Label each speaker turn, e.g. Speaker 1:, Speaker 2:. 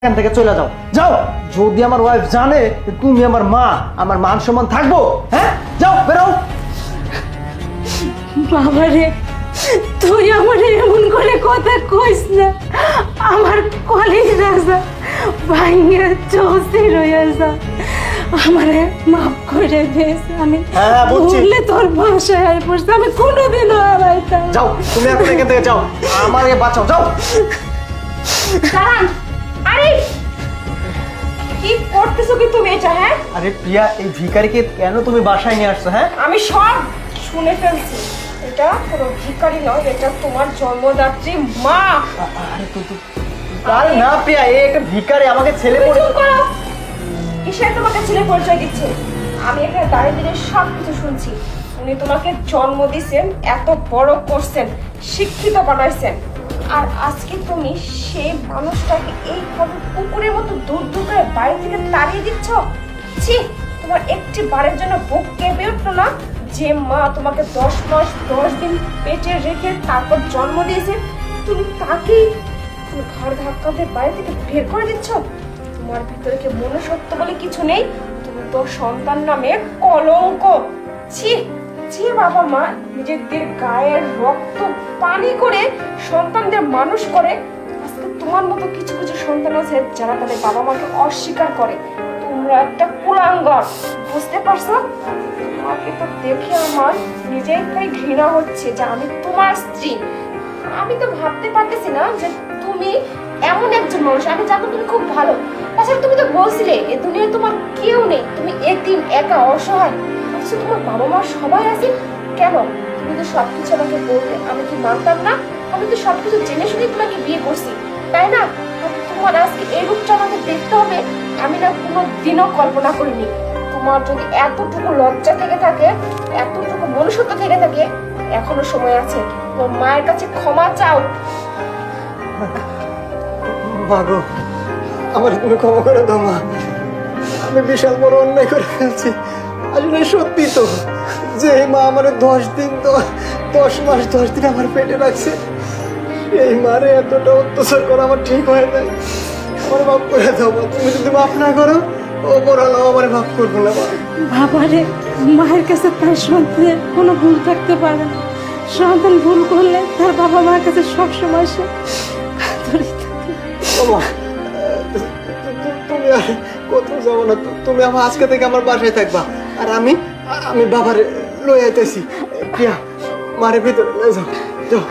Speaker 1: এখান থেকে চলে যাও, যাও। যদি আমার ওয়াইফ জানে যে তুমি আমার মা, আমার মান সম্মান থাকবো? হ্যাঁ, যাও, বেরো।
Speaker 2: বাবারে, তুই আমার এমন করে কথা কইস না। আমার কলিজ রাজা ভাইঙ্গে চৌসি রয়েছে, আমারে মাফ করে দিস। আমি
Speaker 1: হ্যাঁ, বুঝছি।
Speaker 2: ভুলে তোর বাসায় পড়ছি, আমি কোনোদিনও আলাইতাম।
Speaker 1: যাও, তুমি এখন এখান থেকে যাও, আমাকে বাঁচাও, যাও।
Speaker 2: দাঁড়ান, আরে কি করতেছো কি তুমি এটা? হ্যাঁ,
Speaker 1: আরে প্রিয়া, এই ভিখারিকে কেন তুমি বাসায় নিয়ে আসছো? হ্যাঁ,
Speaker 2: আমি সব শুনে ফেলছি। এটা কোনো ভিখারি নয়, এটা তোমার জন্মদাত্রী মা।
Speaker 1: আরে না প্রিয়া, এই একটা ভিখারি, আমাকে ছেলে
Speaker 2: তুমি
Speaker 1: পড়ে।
Speaker 2: চুপ করো। কিসের তোমাকে ছেলে পরিচয় দিচ্ছে? আমি এখানে দাঁড়িয়ে দাঁড়িয়ে সব কিছু শুনছি। উনি তোমাকে জন্ম দিয়েছেন, এত বড় করছেন, শিক্ষিত বানাইছেন, আর আজকে তুমি সেই মানুষটাকে এইভাবে কুকুরের মতো দূর দূর করে বাড়ি থেকে তাড়িয়ে দিচ্ছ। ছি, তোমার একটি বারের জন্য বুক কেঁপে উঠলো না? যে মা তোমাকে 10 মাস 10 দিন পেটে রেখে তারপর জন্ম দিয়েছে, তুমি তাকেই তুমি ঘর ধাক্কা দিয়ে বাড়ি থেকে বের করে দিচ্ছ। তোমার ভিতরে কি মনুষ্যত্ব বলে কিছু নেই? তুমি তো সন্তান নামে কলঙ্ক। ছি ছি, বাবা মা নিজেদের গায়ের রক্ত পানি করে সন্তানদের মানুষ করে। আজকে তোমার মতো কিছু কিছু সন্তান আছে যারা তাদের বাবা মাকে অস্বীকার করে। তোমরা একটা কুলাঙ্গার, বুঝতে পারছো? তোমাকে তো দেখে আমার নিজেই তাই ঘৃণা হচ্ছে যে আমি তোমার স্ত্রী। আমি তো ভাবতে পারতেছি না যে তুমি এমন একজন মানুষ। আমি জানো তুমি খুব ভালো। তাছাড়া তুমি তো বলছিলে এ দুনিয়ায় তোমার কেউ নেই, তুমি একদিন একা অসহায়। অথচ তোমার বাবা মা সবাই আছে। কেন? তুমি তো সবকিছু আমাকে বলতে, আমি কি মানতাম না? আমি তো সবকিছু জেনে শুনে তোমাকে বিয়ে করছি, তাই না? আর তোমার আজকে এই রূপটা আমাকে দেখতে হবে, আমি না কোনো দিনও কল্পনা করিনি। তোমার যদি এতটুকু লজ্জা থেকে থাকে, এতটুকু মনুষ্যত্ব থেকে থাকে, এখনো সময় আছে। তোমার মায়ের কাছে ক্ষমা চাও।
Speaker 1: মা গো, আমার তুমি ক্ষমা করে দাও মা। আমি বিশাল বড় অন্যায় করে ফেলছি। আসলে সত্যি তো যে এই মা আমার 10 দিন 10 মাস 10 দিন আমার পেটে রাখছে, এই মারে এতটা অত্যাচার করা আমার ঠিক হয় নাই। আমার মাফ করে দাও মা। তুমি যদি মাফ না করো, ও বড়ালাও আমার মাফ করবো না মা।
Speaker 2: বাবারে, মায়ের কাছে তার সন্তানের কোনো ভুল থাকতে পারে না। সন্তান ভুল করলে তার বাবা মার কাছে সবসময় সে আদরে থাকে।
Speaker 1: ও মা, তুমি আর কোথাও যাবো না। তুমি আমার আজকে থেকে আমার বাসায় থাকবা, আর আমি বাবার লই আইতেছি। প্রিয়া, মারে ভিতরে যাও, যাও।